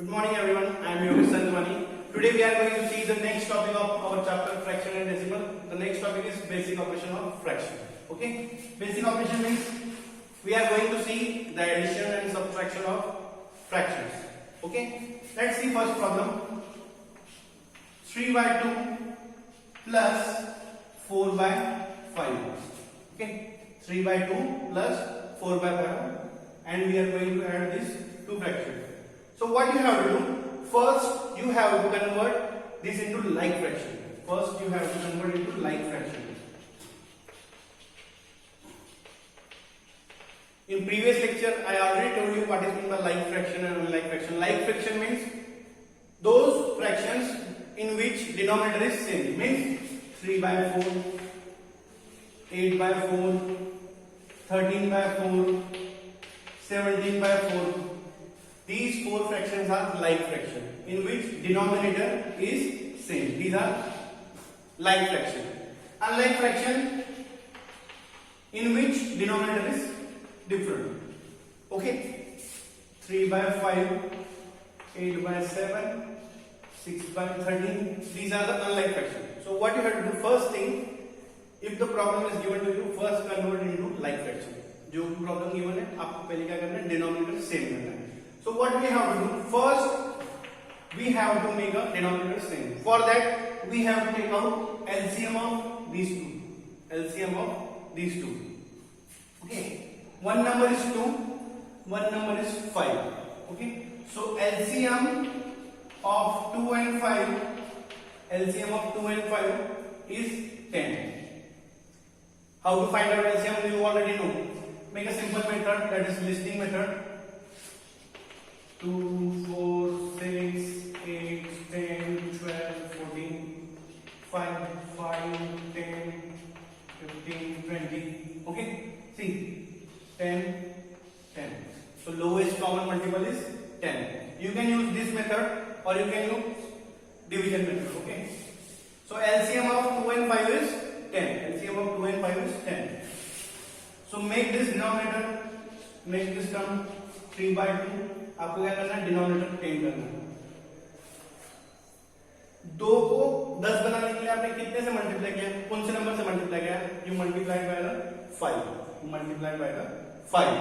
Good morning everyone, I am Yogesh Sandwani. Today we are going to see the next topic of our chapter fraction and decimal. The next topic is basic operation of fraction. Okay, basic operation means we are going to see the addition and subtraction of fractions. Okay, let's see first problem. 3 by 2 plus 4 by 5. Okay, 3 by 2 plus 4 by 5, and we are going to add these two fractions. So what you have to do? First, you have to convert this into like fraction. First, you have to convert into like fraction. In previous lecture, I already told you what is meant by like fraction and unlike fraction. Like fraction means those fractions in which denominator is same. Means 3 by 4, 8 by 4, 13 by 4, 17 by 4. These four fractions are like fraction in which denominator is same. These are like fraction. Unlike fraction in which denominator is different. Okay, 3 by 5, 8 by 7, 6 by 13. These are the unlike fraction. So what you have to do, first thing, if the problem is given to you, first convert into like fraction. जो problem given है आपको पहले क्या करना है, denominator same करना है. So what we have to do, first we have to make a denominator same. For that we have to take out LCM of these two. LCM of these two. Okay, one number is 2, one number is 5. Okay, so LCM of 2 and 5, LCM of 2 and 5 is 10. How to find out LCM you already know. Make a simple method, that is listing method. 2, 4, 6, 8, 10, 12, 14, 5, 10, 15, 20. Okay, see, 10, 10. So lowest common multiple is 10. You can use this method or you can use division method. Okay, so LCM of 2 and 5 is 10. LCM of 2 and 5 is 10. So make this denominator, make this term 3 by 2. आपको क्या करना है, denominator 10 करना है. 2 को 10 बनाने के लिए आपने कितने से मल्टीप्लाई किया, कौन से नंबर से मल्टीप्लाई किया? You multiplied by the 5. You multiplied by the 5.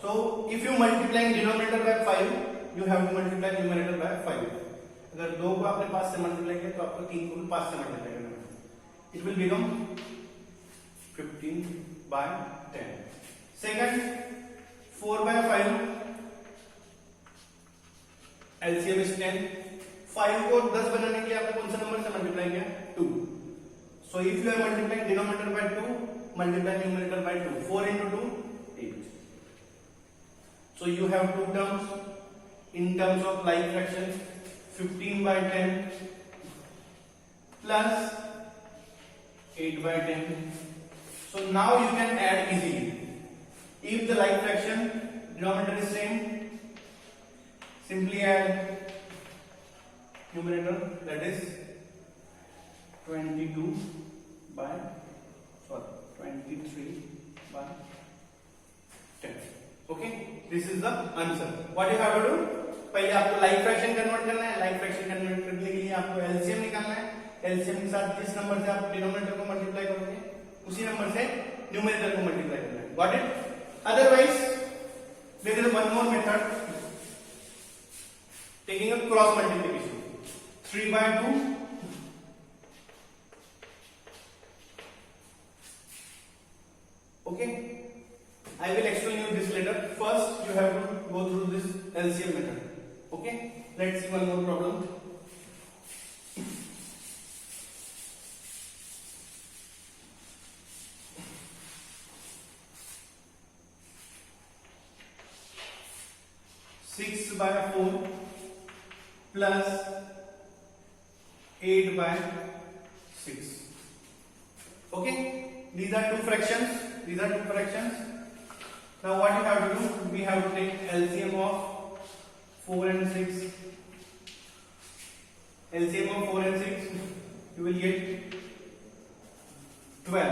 So if you multiply denominator by 5, you have to multiply numerator by 5. अगर 2 को आपने 5 से मल्टीप्लाई किया तो आपको 3 को 5 से मल्टीप्लाई करना है. It will become 15 by 10. Second, 4 by 5. LCM is 10. 5 को 10 बनाने के लिए आपको कौन सा नंबर से मल्टीप्लाई किया? 2. So if you are multiplying denominator by 2, multiply numerator by 2. 4 into 2, 8. So you have two terms in terms of like fraction. 15 by 10 plus 8 by 10. So now you can add easily. If the like fraction denominator is same, simply add numerator, that is 23 by 10. Okay, this is the answer. What you have to do, पहले आपको like fraction convert करना है. like fraction convert करने के लिए आपको LCM निकालना है. LCM के साथ जिस नंबर से आप डिनोमिनेटर को मल्टीप्लाई करोगे उसी नंबर से न्यूमरेटर को मल्टीप्लाई करना है. Got it? Otherwise there is one more method, taking a cross multiplication. 3 by 2 okay, I will explain you this later. First you have to go through this LCM method. Okay, let's see one more problem. by 4 plus 8 by 6. Okay, these are two fractions. Now what you have to do, we have to take LCM of 4 and 6. LCM of 4 and 6, you will get 12.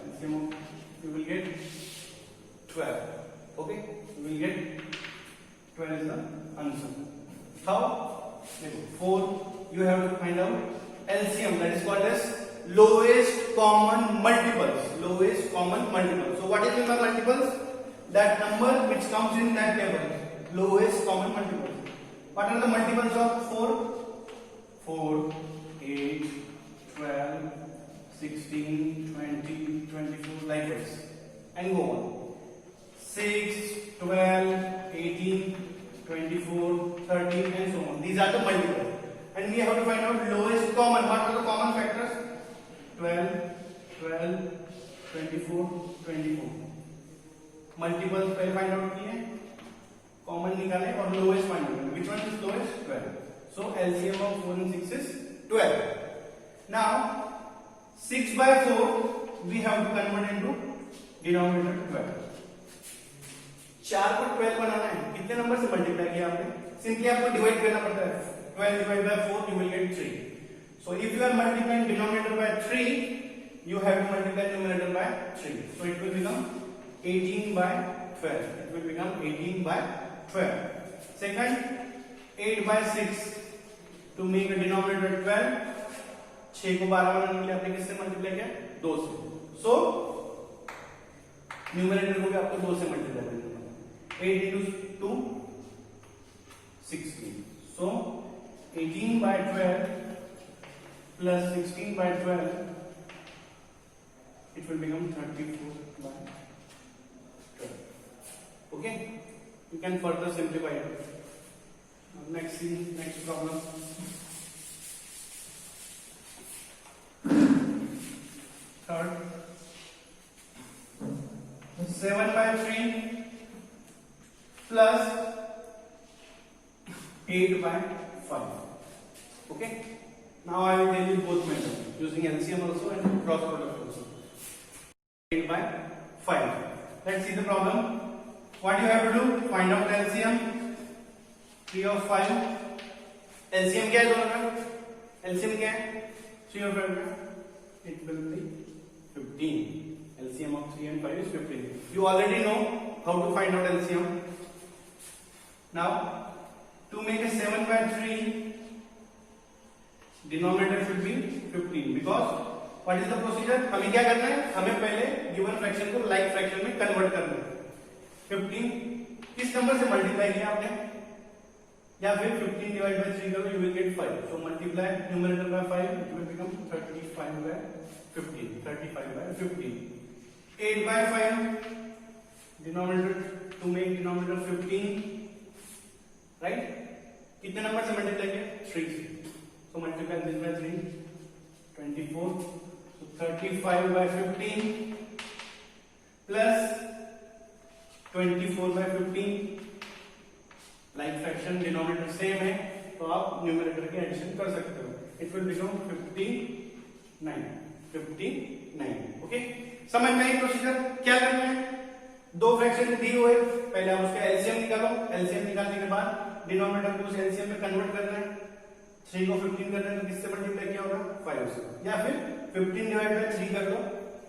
LCM of, you will get 12. Okay, you will get 12 is the answer. How? 4, you have to find out LCM, that is called as lowest common multiples. Lowest common multiples. So what is meant by multiples? That number which comes in that table. Lowest common multiples. What are the multiples of 4? 4, 8, 12, 16, 20, 24, likewise. And go on. 6, 12, 18, 24, 13 and so on. These are the multiples. And we have to find out lowest common. What are the common factors? 12, 12, 24, 24. Multiples पहले find out किए, common निकाले और lowest find out. Which one is lowest? 12. So LCM of 4 and 6 is 12. Now 6 by 4 we have to convert into denominator 12. 4 को 12 बनाना है, कितने number से multiply किया आपने? सिंपली आपको डिवाइड करना पड़ता है. 12 divided by 4 you will get 3. So if you are multiplying denominator by 3, you have to multiply numerator by 3. So it will become 18 by 12. It will become 18 by 12. Second, 8 by 6. To make a denominator 12, 6 को 12 बनाने के लिए आपने किससे multiply किया? 2 से. So numerator को भी आपको 2 से मल्टीप्लाई करना है. 8 into 2, 16. So 18 by 12 plus 16 by 12, it will become 34 by 12. Okay, you can further simplify it. Next problem. Third, 7 by 3 plus 8 by 5. Okay. Now I will tell you both methods using LCM also and cross product also. 8 by 5. Let's see the problem. What you have to do? Find out LCM. 3 of 5. LCM क्या है दोनों का? LCM क्या है? 3 of 5 का? It will be 15. LCM of 3 and 5 is 15. You already know how to find out LCM. Now, to make a 7 by 3, denominator should be 15 because what is the procedure? हमें क्या करना है? हमें पहले given fraction को like fraction में convert करना है. 15 किस नंबर से मल्टीप्लाई किया आपने? या फिर 15 divided by 3 करो, you will get 5. So multiply numerator by 5, it will become 35 by 15. 35 by 15. 8 by 5, denominator, to make denominator 15, right? कितने नंबर से मल्टीप्लाई किया? 3 से. So multiply this by 3, 24. So 35 by 15 plus 24 by 15. Like fraction denominator same है, तो आप numerator की addition कर सकते हो. It will become 59. 59. Okay? समझ में आई प्रोसीजर? क्या करना है? दो फ्रैक्शन दी हुए, पहले आप उसका एलसीएम निकालो. एलसीएम निकालने के बाद डिनोमिनेटर को उस एलसीएम में कन्वर्ट करना है. 3 को 15 करना है तो किससे मल्टीप्लाई किया होगा? 5 से. या फिर 15 डिवाइड बाय 3 कर लो,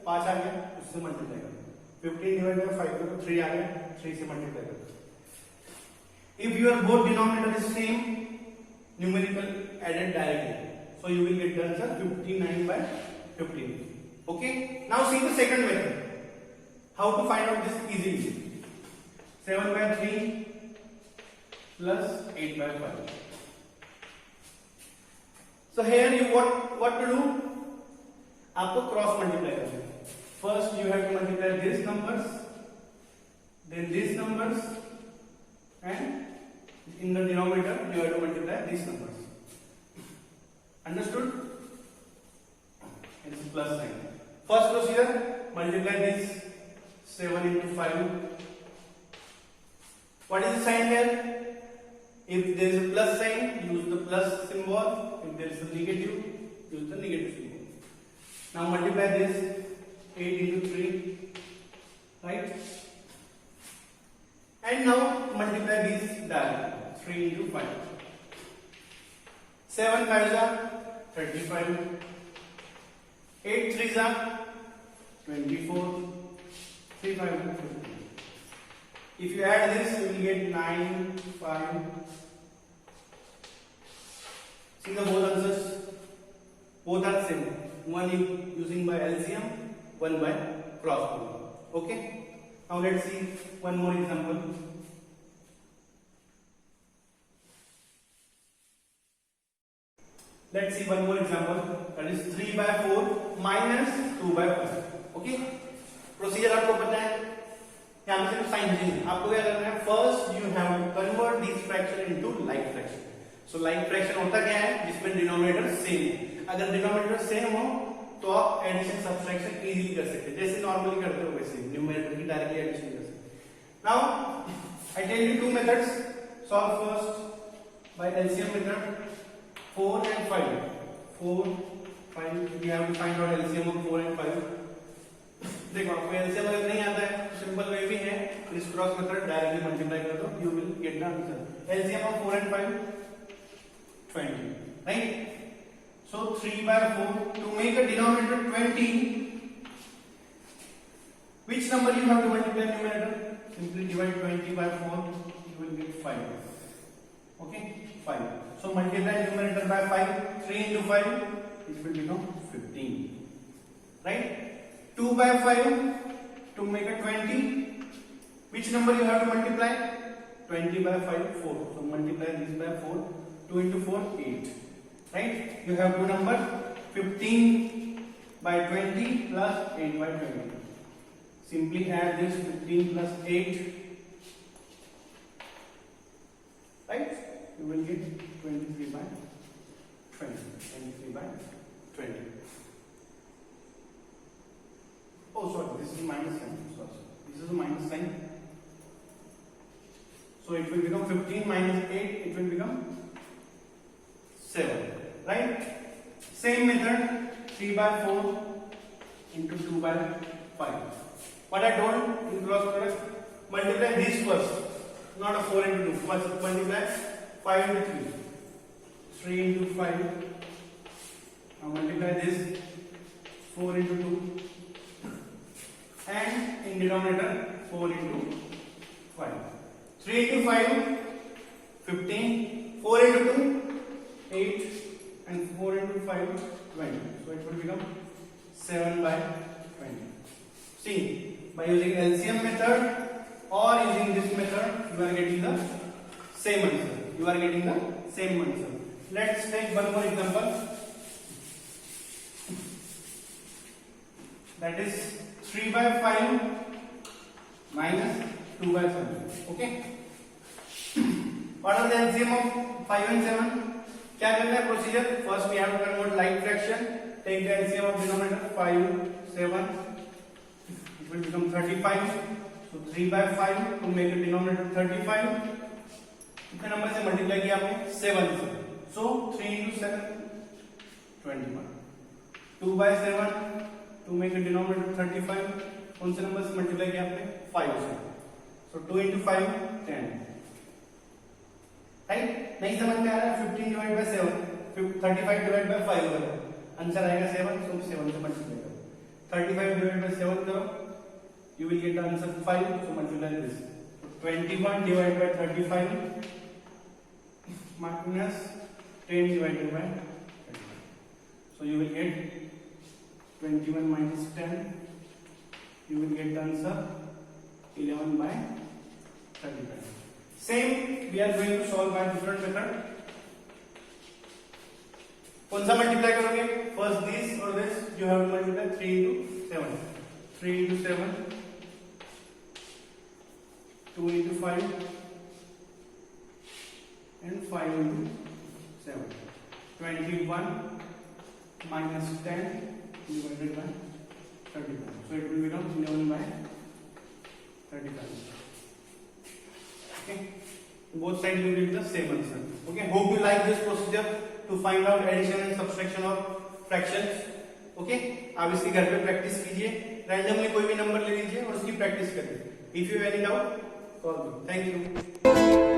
5 आ गया, उससे मल्टीप्लाई करो. 15 डिवाइड बाय 5 करो, 3 आ गया, 3 से मल्टीप्लाई करो. If your both denominator is same, numerical added directly. So you will get the answer 59 by 15. Okay? Now see the second method. How to find out this easily? 7 by 3 plus 8 by 5. So here you what to do? आपको cross multiply करना है. First you have to multiply these numbers, then these numbers, and in the denominator you have to multiply these numbers. Understood? It's plus sign. First procedure, multiply this 7 into 5. What is the sign here? If there is a plus sign, use the plus symbol. If there is a negative, use the negative symbol. Now multiply this 8 into 3, right? And now multiply these directly. 3 into 5. 7 5s are 35. 8 3s are 24. 3 5 are 50. If you add this, you will get 9 5 See the both answers. Both are same. One using by LCM, one by cross product. Okay. Now let's see one more example. Let's see one more example. That is 3 by 4 minus 2 by 5. Okay. Procedure आपको पता है. यहाँ पे सिर्फ sign change. आपको क्या करना है? First you have to convert this fraction into like fraction. So like fraction होता क्या है? जिसमें डिनोमिनेटर सेम है. अगर डिनोमिनेटर सेम हो तो आप एडिशन सब्सट्रैक्शन इजीली कर सकते हैं, जैसे नॉर्मली करते हो वैसे न्यूमरेटर की डायरेक्टली एडिशन कर सकते हैं. Now I tell you two methods. Solve first by LCM method. 4 and 5. 4, 5. We have to find out LCM of 4 and 5. देखो आपको LCM अगर नहीं आता है तो सिंपल वे भी है, इस क्रॉस मेथड डायरेक्टली मल्टीप्लाई कर दो, you will get the answer. LCM of 4 and 5 20, right? So 3 by 4. To make a denominator 20, which number you have to multiply numerator? Simply divide 20 by 4, you will get 5. Okay, 5. So multiply numerator by 5. 3 into 5, it will become 15. Right? 2 by 5 to make a 20. Which number you have to multiply? 20 by 5, 4. So multiply this by 4. 2 into 4, 8. Right? You have two numbers. 15 by 20 plus 8 by 20. Simply add this 15 plus 8. Right? You will get 23 by 20. 23 by 20. Oh, sorry, this is minus sign. Sorry, this is a minus sign. So it will become 15 minus 8, it will become 7. Right? Same method, 3 by 4 into 2 by 5. What I told in cross product, multiply this first, not a 4 into 2. First multiply 5 into 3. 3 into 5. Now multiply this 4 into 2. And in denominator 4 into 5. 3 into 5, 15. 4 into 2, 8. And 4 into 5, 20. So it will become 7 by 20. See, by using LCM method or using this method, you are getting the same answer. You are getting the same answer. Let's take one more example. That is 3 by 5 minus 2 by 7. Okay. What are the LCM of 5 and 7? क्या करना है procedure? First we have to convert like fraction. Take the LCM of denominator 5, 7. It will become 35. So 3 by 5 to make the denominator 35. कितने number से multiply किया आपने? 7 से. So 3 into 7, 21. 2 by 7 to make the denominator 35. कौन से number से multiply किया आपने? 5 से. So 2 into 5, 10. राइट? नहीं समझ में आ रहा है? 15 डिवाइड बाय 7, 35 डिवाइड बाय 5 करो, आंसर आएगा 7. So 7 से मल्टीप्लाई करो. 35 डिवाइड बाय 7 करो, you will get the answer 5. So multiply this. 21 divided by 35 minus 10 divided by 35. So you will get 21 minus 10. You will get the answer 11 by 35. Same, we are going to solve by different method. कौन सा multiply करोगे? First this और this, you have to multiply 3 into 7. 3 into 7, 2 into 5, and 5 into 7. 21 minus 10 divided by 35. So it will become 11 by 35. Okay. Both sides will get the same answer. Okay. Hope you like this procedure to find out addition and subtraction of fractions. Okay. आप इसकी घर पे practice कीजिए. Randomly कोई भी number ले लीजिए और उसकी प्रैक्टिस करिए. If you have any doubt, call me. Thank you.